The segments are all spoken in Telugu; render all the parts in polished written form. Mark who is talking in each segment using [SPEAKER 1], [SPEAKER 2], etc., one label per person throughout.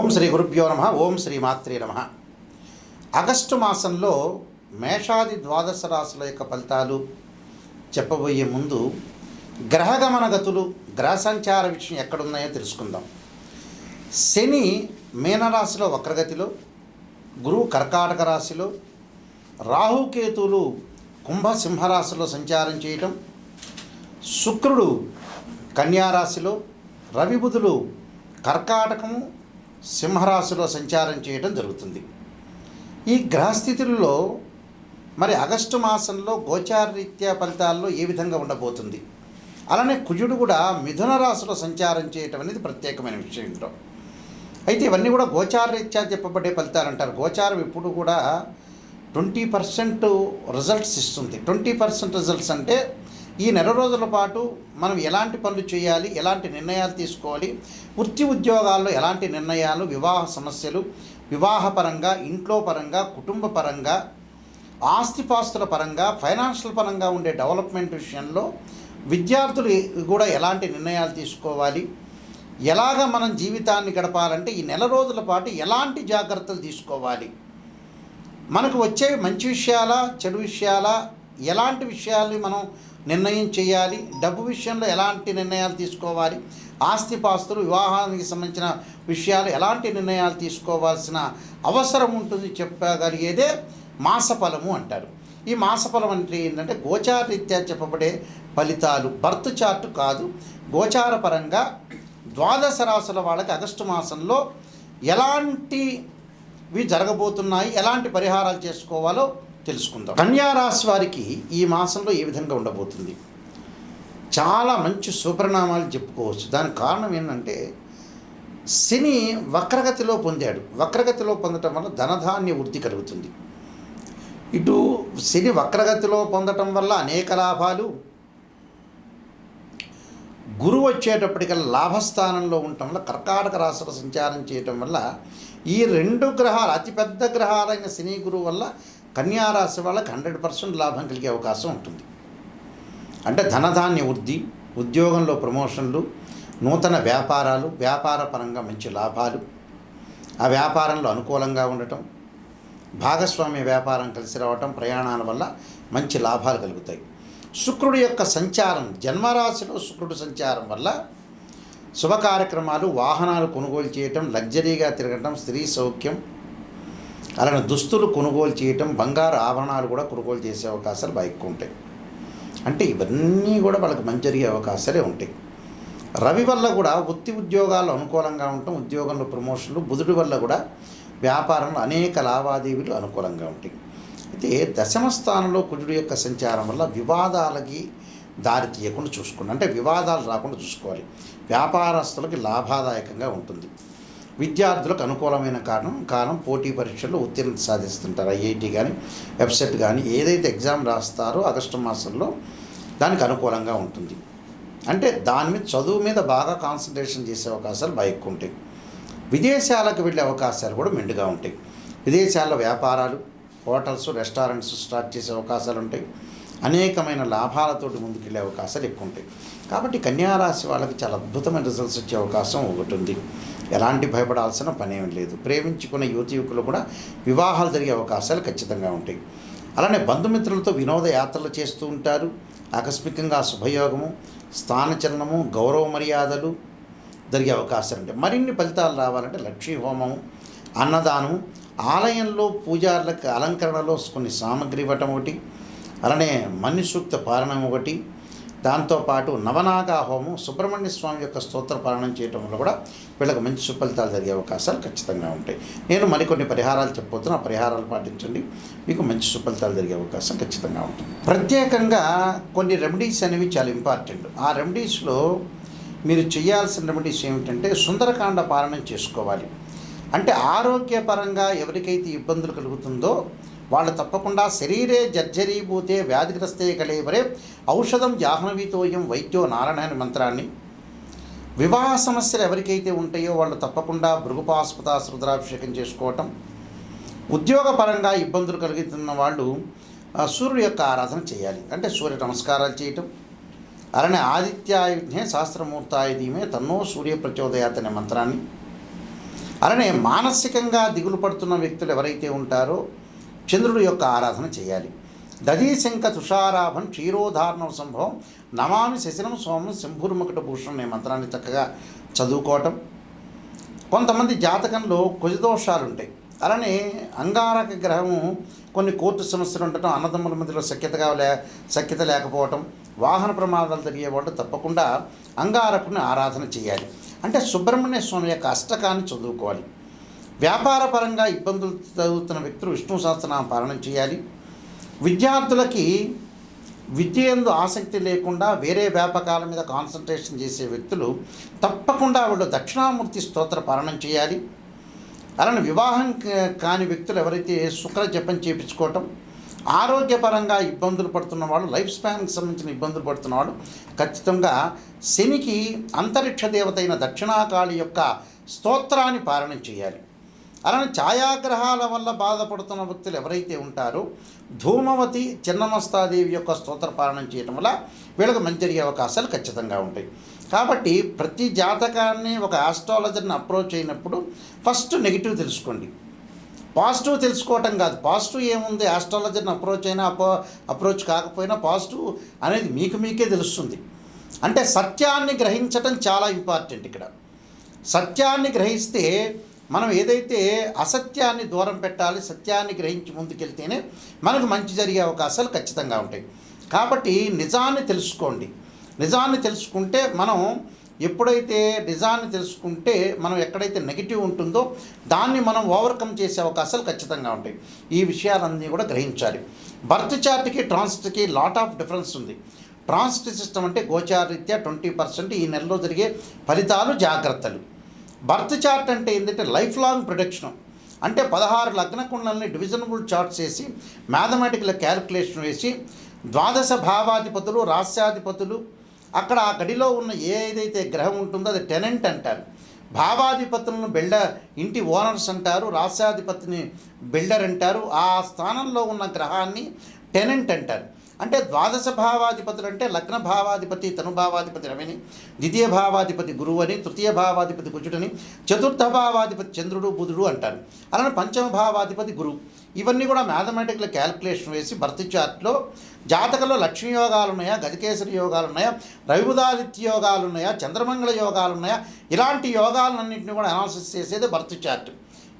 [SPEAKER 1] ఓం శ్రీ గురుభ్యో నమ. ఓం శ్రీ మాత్రే నమ. ఆగస్టు మాసంలో మేషాది ద్వాదశ రాశుల యొక్క ఫలితాలు చెప్పబోయే ముందు గ్రహగమన గతులు, గ్రహ సంచార విషయం ఎక్కడున్నాయో తెలుసుకుందాం. శని మీనరాశిలో వక్రగతిలో, గురువు కర్కాటక రాశిలో, రాహుకేతువులు కుంభసింహరాశిలో సంచారం చేయటం, శుక్రుడు కన్యారాశిలో, రవి బుధులు కర్కాటకము సింహరాశిలో సంచారం చేయడం జరుగుతుంది. ఈ గ్రహస్థితుల్లో మరి ఆగస్టు మాసంలో గోచార రీత్యా ఫలితాల్లో ఏ విధంగా ఉండబోతుంది, అలానే కుజుడు కూడా మిథున రాశిలో సంచారం చేయటం అనేది ప్రత్యేకమైన విషయం. అయితే ఇవన్నీ కూడా గోచార రీత్యా చెప్పబడే ఫలితాలు అంటారు. గోచారం ఎప్పుడు కూడా 20% రిజల్ట్స్ ఇస్తుంది. 20% రిజల్ట్స్ అంటే ఈ నెల రోజుల పాటు మనం ఎలాంటి పనులు చేయాలి, ఎలాంటి నిర్ణయాలు తీసుకోవాలి, వృత్తి ఉద్యోగాల్లో ఎలాంటి నిర్ణయాలు, వివాహ సమస్యలు, వివాహపరంగా, ఇంట్లో పరంగా, కుటుంబ పరంగా, ఆస్తిపాస్తుల పరంగా, ఫైనాన్షియల్ పరంగా ఉండే డెవలప్మెంట్ విషయంలో విద్యార్థులు కూడా ఎలాంటి నిర్ణయాలు తీసుకోవాలి, ఎలాగ మనం జీవితాన్ని గడపాలంటే ఈ నెల రోజుల పాటు ఎలాంటి జాగ్రత్తలు తీసుకోవాలి, మనకు వచ్చే మంచి విషయాలా చెడు విషయాలా, ఎలాంటి విషయాల్ని మనం నిర్ణయం చేయాలి, డబ్బు విషయంలో ఎలాంటి నిర్ణయాలు తీసుకోవాలి, ఆస్తిపాస్తులు, వివాహానికి సంబంధించిన విషయాలు ఎలాంటి నిర్ణయాలు తీసుకోవాల్సిన అవసరం ఉంటుంది చెప్పగలిగేదే మాసఫలము అంటారు. ఈ మాసఫలం అంటే ఏంటంటే గోచార రీత్యా చెప్పబడే ఫలితాలు, బర్త్ చార్ట్ కాదు. గోచార పరంగా ద్వాదశ రాశుల వాళ్ళకి ఆగస్టు మాసంలో ఎలాంటివి జరగబోతున్నాయి, ఎలాంటి పరిహారాలు చేసుకోవాలో తెలుసుకుందాం. కన్యారాశి వారికి ఈ మాసంలో ఏ విధంగా ఉండబోతుంది, చాలా మంచి సుపరిణామాలు చెప్పుకోవచ్చు. దానికి కారణం ఏంటంటే శని వక్రగతిలో పొందాడు. వక్రగతిలో పొందటం వల్ల ధనధాన్య వృద్ధి కలుగుతుంది. ఇటు శని వక్రగతిలో పొందటం వల్ల అనేక లాభాలు, గురువు వచ్చేటప్పటికల్లా లాభస్థానంలో ఉండటం వల్ల, కర్కాటక రాశిలో సంచారం చేయటం వల్ల ఈ రెండు గ్రహాలు, అతిపెద్ద గ్రహాలైన శని గురువు వల్ల కన్యారాశి వాళ్ళకి 100% లాభం కలిగే అవకాశం ఉంటుంది. అంటే ధనధాన్య వృద్ధి, ఉద్యోగంలో ప్రమోషన్లు, నూతన వ్యాపారాలు, వ్యాపార పరంగా మంచి లాభాలు, ఆ వ్యాపారంలో అనుకూలంగా ఉండటం, భాగస్వామ్య వ్యాపారం కలిసి రావటం, ప్రయాణాల వల్ల మంచి లాభాలు కలుగుతాయి. శుక్రుడి యొక్క సంచారం, జన్మరాశిలో శుక్రుడు సంచారం వల్ల శుభ కార్యక్రమాలు, వాహనాలు కొనుగోలు చేయటం, లగ్జరీగా తిరగటం, స్త్రీ సౌఖ్యం, అలానే దుస్తులు కొనుగోలు చేయటం, బంగారు ఆభరణాలు కూడా కొనుగోలు చేసే అవకాశాలు బాగా ఎక్కువ ఉంటాయి. అంటే ఇవన్నీ కూడా వాళ్ళకి మంచి జరిగే అవకాశాలే ఉంటాయి. రవి వల్ల కూడా వృత్తి ఉద్యోగాలు అనుకూలంగా ఉండటం, ఉద్యోగంలో ప్రమోషన్లు, బుధుడి వల్ల కూడా వ్యాపారంలో అనేక లావాదేవీలు అనుకూలంగా ఉంటాయి. అయితే దశమ స్థానంలో కుజుడి యొక్క సంచారం వల్ల వివాదాలకి దారి తీయకుండా చూసుకోండి. అంటే వివాదాలు రాకుండా చూసుకోవాలి. వ్యాపారస్తులకి లాభదాయకంగా ఉంటుంది. విద్యార్థులకు అనుకూలమైన కాలం పోటీ పరీక్షల్లో ఉత్తీర్ణత సాధిస్తుంటారు. ఐఐటి కానీ, వెబ్సెట్ కానీ ఏదైతే ఎగ్జామ్ రాస్తారో ఆగస్టు మాసంలో దానికి అనుకూలంగా ఉంటుంది. అంటే దాని మీద, చదువు మీద బాగా కాన్సన్ట్రేషన్ చేసే అవకాశాలు బాగా ఎక్కువ ఉంటాయి. విదేశాలకు వెళ్ళే అవకాశాలు కూడా మెండుగా ఉంటాయి. విదేశాల్లో వ్యాపారాలు, హోటల్స్, రెస్టారెంట్స్ స్టార్ట్ చేసే అవకాశాలు ఉంటాయి. అనేకమైన లాభాలతోటి ముందుకెళ్ళే అవకాశాలు ఎక్కువ ఉంటాయి. కాబట్టి కన్యారాశి వాళ్ళకి చాలా అద్భుతమైన రిజల్ట్స్ వచ్చే అవకాశం ఒకటి ఉంది. ఎలాంటి భయపడాల్సిన పనేం లేదు. ప్రేమించుకున్న యువకులు కూడా వివాహాలు జరిగే అవకాశాలు ఖచ్చితంగా ఉంటాయి. అలానే బంధుమిత్రులతో వినోద యాత్రలు చేస్తూ ఉంటారు. ఆకస్మికంగా శుభయోగము, స్థానచలనము, గౌరవ మర్యాదలు జరిగే అవకాశాలు ఉంటాయి. మరిన్ని ఫలితాలు రావాలంటే లక్ష్మీ హోమము, అన్నదానము, ఆలయంలో పూజారులకు అలంకరణలో కొన్ని సామగ్రి ఇవ్వటం ఒకటి, అలానే మన్యుసూక్త పారణం ఒకటి, దాంతోపాటు నవనాగా హోమం, సుబ్రహ్మణ్య స్వామి యొక్క స్తోత్ర పారాయణం చేయడం వల్ల కూడా వీళ్ళకి మంచి సుఫలితాలు జరిగే అవకాశాలు ఖచ్చితంగా ఉంటాయి. నేను మరికొన్ని పరిహారాలు చెప్పబోతున్నా. ఆ పరిహారాలు పాటించండి, మీకు మంచి సుఫలితాలు జరిగే అవకాశం ఖచ్చితంగా ఉంటుంది. ప్రత్యేకంగా కొన్ని రెమెడీస్ అనేవి చాలా ఇంపార్టెంట్. ఆ రెమెడీస్లో మీరు చేయాల్సిన రెమెడీస్ ఏమిటంటే సుందరకాండ పారాయణం చేసుకోవాలి. అంటే ఆరోగ్యపరంగా ఎవరికైతే ఇబ్బందులు కలుగుతుందో వాళ్ళు తప్పకుండా శరీరే జర్జరీభూతే వ్యాధిగ్రస్తే కలేవరే ఔషధం జాహ్నవీతోయం వైద్యో నారాయణ మంత్రాన్ని, వివాహ సమస్యలు ఎవరికైతే ఉంటాయో వాళ్ళు తప్పకుండా భృగుపాస్పదాస రుద్రాభిషేకం చేసుకోవటం, ఉద్యోగపరంగా ఇబ్బందులు కలుగుతున్న వాళ్ళు సూర్యుడు యొక్క ఆరాధన చేయాలి. అంటే సూర్య నమస్కారాలు చేయటం, అలానే ఆదిత్యాయుధ్నే సహస్రమూర్తాయుధీమే తన్నో సూర్య ప్రచోదయాత్ అనే మంత్రాన్ని, అలానే మానసికంగా దిగులు పడుతున్న వ్యక్తులు ఎవరైతే ఉంటారో చంద్రుడి యొక్క ఆరాధన చేయాలి. దధీశంక తుషారాభం క్షీరోధారణం సంభవం నమామి శశినం సోమం శంభుర్మకుట భూషణం అనే మంత్రాన్ని చక్కగా చదువుకోవటం. కొంతమంది జాతకంలో కుజదోషాలు ఉంటాయి. అలానే అంగారక గ్రహము కొన్ని కోర్టు సమస్యలు ఉండటం, అన్నదమ్ముల మధ్యలో సఖ్యత లేకపోవటం, వాహన ప్రమాదాలు జరిగే వాళ్ళు తప్పకుండా అంగారకుని ఆరాధన చేయాలి. అంటే సుబ్రహ్మణ్య స్వామి యొక్క అష్టకాన్ని చదువుకోవాలి. వ్యాపారపరంగా ఇబ్బందులు చదువుతున్న వ్యక్తులు విష్ణు సహస్రనామ పారాయణం చేయాలి. విద్యార్థులకి విద్య యందు ఆసక్తి లేకుండా వేరే వ్యాపకాల మీద కాన్సన్ట్రేషన్ చేసే వ్యక్తులు తప్పకుండా వాళ్ళు దక్షిణామూర్తి స్తోత్ర పారాయణం చేయాలి. అలానే వివాహం కాని వ్యక్తులు ఎవరైతే శుక్ర జపం చేయించుకోవటం, ఆరోగ్యపరంగా ఇబ్బందులు పడుతున్న వాళ్ళు, లైఫ్ స్పాన్కి సంబంధించిన ఇబ్బందులు పడుతున్న వాళ్ళు ఖచ్చితంగా శనికి అంతరిక్ష దేవత అయిన దక్షిణాకాళి యొక్క స్తోత్రాన్ని పారాయణం చేయాలి. అలానే ఛాయాగ్రహాల వల్ల బాధపడుతున్న వ్యక్తులు ఎవరైతే ఉంటారో ధూమవతి చిన్నమస్తాదేవి యొక్క స్తోత్ర పారాయణం చేయడం వల్ల వీళ్ళకి మంచి జరిగే అవకాశాలు ఖచ్చితంగా ఉంటాయి. కాబట్టి ప్రతి జాతకాన్ని ఒక ఆస్ట్రాలజర్ని అప్రోచ్ అయినప్పుడు ఫస్ట్ నెగిటివ్ తెలుసుకోండి, పాజిటివ్ తెలుసుకోవటం కాదు. పాజిటివ్ ఏముంది, ఆస్ట్రాలజర్ని అప్రోచ్ అయినా అప్రోచ్ కాకపోయినా పాజిటివ్ అనేది మీకే తెలుస్తుంది. అంటే సత్యాన్ని గ్రహించటం చాలా ఇంపార్టెంట్. ఇక్కడ సత్యాన్ని గ్రహిస్తే మనం ఏదైతే అసత్యాన్ని దూరం పెట్టాలి, సత్యాన్ని గ్రహించి ముందుకెళ్తేనే మనకు మంచి జరిగే అవకాశాలు ఖచ్చితంగా ఉంటాయి. కాబట్టి నిజాన్ని తెలుసుకోండి. నిజాన్ని తెలుసుకుంటే మనం ఎప్పుడైతే నిజాన్ని తెలుసుకుంటే మనం ఎక్కడైతే నెగిటివ్ ఉంటుందో దాన్ని మనం ఓవర్కమ్ చేసే అవకాశాలు ఖచ్చితంగా ఉంటాయి. ఈ విషయాలన్నీ కూడా గ్రహించాలి. బర్త్ చార్ట్కి ట్రాన్సిట్కి లాట్ ఆఫ్ డిఫరెన్స్ ఉంది. ట్రాన్సిట్ సిస్టమ్ అంటే గోచారరీత్యా 20% ఈ నెలలో జరిగే ఫలితాలు, జాగ్రత్తలు. బర్త్ చార్ట్ అంటే ఏంటంటే లైఫ్ లాంగ్ ప్రొడక్షన్. అంటే 16 లగ్న కుండలని డివిజనబుల్ చార్ట్స్ వేసి మ్యాథమెటికల్ క్యాలిక్యులేషన్ వేసి ద్వాదశ భావాధిపతులు, రాస్యాధిపతులు, అక్కడ ఆ గడిలో ఉన్న ఏదైతే గ్రహం ఉంటుందో అది టెనెంట్ అంటారు. భావాధిపతులను ఇంటి ఓనర్స్ అంటారు, రాస్యాధిపతిని బిల్డర్ అంటారు. ఆ స్థానంలో ఉన్న గ్రహాన్ని టెనెంట్ అంటారు. అంటే ద్వాదశ భావాధిపతులు అంటే లగ్న భావాధిపతి తనుభావాధిపతి రవిని, ద్వితీయ భావాధిపతి గురువు అని, తృతీయ భావాధిపతి కుజుడని, చతుర్థ భావాధిపతి చంద్రుడు బుధుడు అంటారు. అలానే పంచమ భావాధిపతి గురువు. ఇవన్నీ కూడా మ్యాథమెటికల్ క్యాలిక్యులేషన్ వేసి బర్త్ చార్ట్లో జాతకంలో లక్ష్మీ యోగాలు ఉన్నాయా, గజకేసరి యోగాలు ఉన్నాయా, రవిబుధాదిత్య యోగాలు ఉన్నాయా, చంద్రమంగళ యోగాలు ఉన్నాయా, ఇలాంటి యోగాలన్నింటినీ కూడా అనాలిసిస్ చేసేది బర్త్ చార్ట్.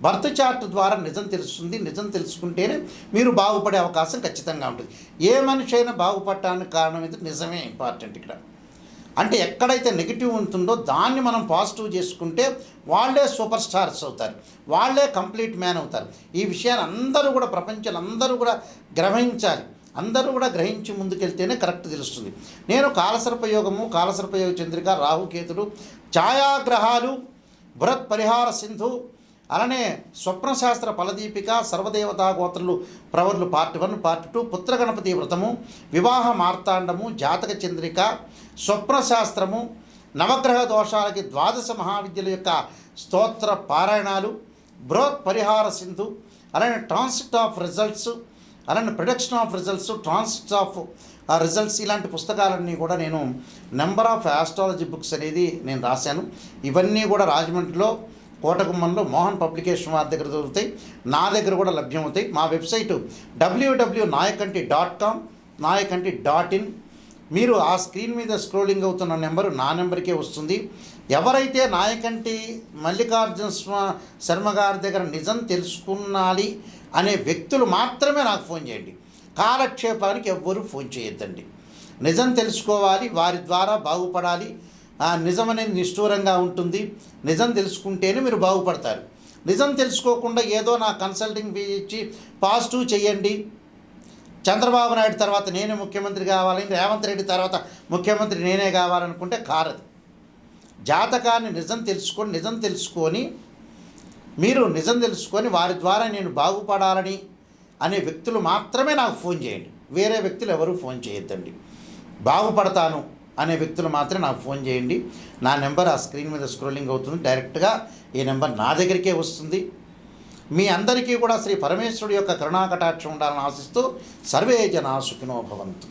[SPEAKER 1] బర్త్ చార్ట్ ద్వారా నిజం తెలుస్తుంది. నిజం తెలుసుకుంటేనే మీరు బాగుపడే అవకాశం ఖచ్చితంగా ఉంటుంది. ఏ మనిషి అయినా బాగుపడటానికి కారణం ఇది నిజమే ఇంపార్టెంట్ ఇక్కడ. అంటే ఎక్కడైతే నెగిటివ్ ఉంటుందో దాన్ని మనం పాజిటివ్ చేసుకుంటే వాళ్ళే సూపర్ స్టార్స్ అవుతారు, వాళ్ళే కంప్లీట్ మ్యాన్ అవుతారు. ఈ విషయాన్ని అందరూ కూడా ప్రపంచంలో అందరూ కూడా గ్రహించాలి. అందరూ కూడా గ్రహించి ముందుకెళ్తేనే కరెక్ట్ తెలుస్తుంది. నేను కాలసర్పయోగము, కాలసర్పయోగ చంద్రిక, రాహుకేతుడు, ఛాయాగ్రహాలు, బృహత్ పరిహార సింధు, అలానే స్వప్నశాస్త్ర ఫలదీపిక, సర్వదేవతా గోత్రులు ప్రవర్లు పార్ట్ 1, పార్ట్ 2, పుత్రగణపతి వ్రతము, వివాహ మార్తాండము, జాతక చంద్రిక, స్వప్నశాస్త్రము, నవగ్రహ దోషాలకి ద్వాదశ మహావిద్యల యొక్క స్తోత్ర పారాయణాలు, బృహత్ పరిహార సింధు, అలానే ట్రాన్సిట్ ఆఫ్ రిజల్ట్స్, అలానే production of results, transit of results, ఇలాంటి పుస్తకాలన్నీ కూడా నేను నెంబర్ ఆఫ్ ఆస్ట్రాలజీ బుక్స్ అనేది నేను రాశాను. ఇవన్నీ కూడా రాజమండ్రిలో కోటగుమ్మంలో మోహన్ పబ్లికేషన్ వారి దగ్గర దొరుకుతాయి, నా దగ్గర కూడా లభ్యమవుతాయి. మా వెబ్సైటు www.nayakanti.com, nayakanti.in. మీరు ఆ స్క్రీన్ మీద స్క్రోలింగ్ అవుతున్న నెంబరు నా నెంబర్కే వస్తుంది. ఎవరైతే నాయకంటి మల్లికార్జున శర్మ గారి దగ్గర నిజం తెలుసుకున్నాలి అనే వ్యక్తులు మాత్రమే నాకు ఫోన్ చేయండి. కాలక్షేపానికి ఎవ్వరూ ఫోన్ చేయొద్దండి. నిజం తెలుసుకోవాలి, వారి ద్వారా బాగుపడాలి. నిజం అనేది నిష్ఠూరంగా ఉంటుంది. నిజం తెలుసుకుంటేనే మీరు బాగుపడతారు. నిజం తెలుసుకోకుండా ఏదో నా కన్సల్టింగ్ ఫీ ఇచ్చి పాజిటివ్ చేయండి, చంద్రబాబు నాయుడు తర్వాత నేనే ముఖ్యమంత్రి కావాలని, రేవంత్ రెడ్డి తర్వాత ముఖ్యమంత్రి నేనే కావాలనుకుంటే కారదు. జాతకాన్ని నిజం తెలుసుకొని మీరు నిజం తెలుసుకొని వారి ద్వారా నేను బాగుపడాలని అనే వ్యక్తులు మాత్రమే నాకు ఫోన్ చేయండి. వేరే వ్యక్తులు ఎవరు ఫోన్ చేయొద్దండి. బాగుపడతాను అనే వ్యక్తులు మాత్రమే నాకు ఫోన్ చేయండి. నా నెంబర్ ఆ స్క్రీన్ మీద స్క్రోలింగ్ అవుతుంది. డైరెక్ట్గా ఈ నెంబర్ నా దగ్గరికే వస్తుంది. మీ అందరికీ కూడా శ్రీ పరమేశ్వరుడి యొక్క కరుణాకటాక్షం ఉండాలని ఆశిస్తూ సర్వే జనా సుఖినో భవంతు.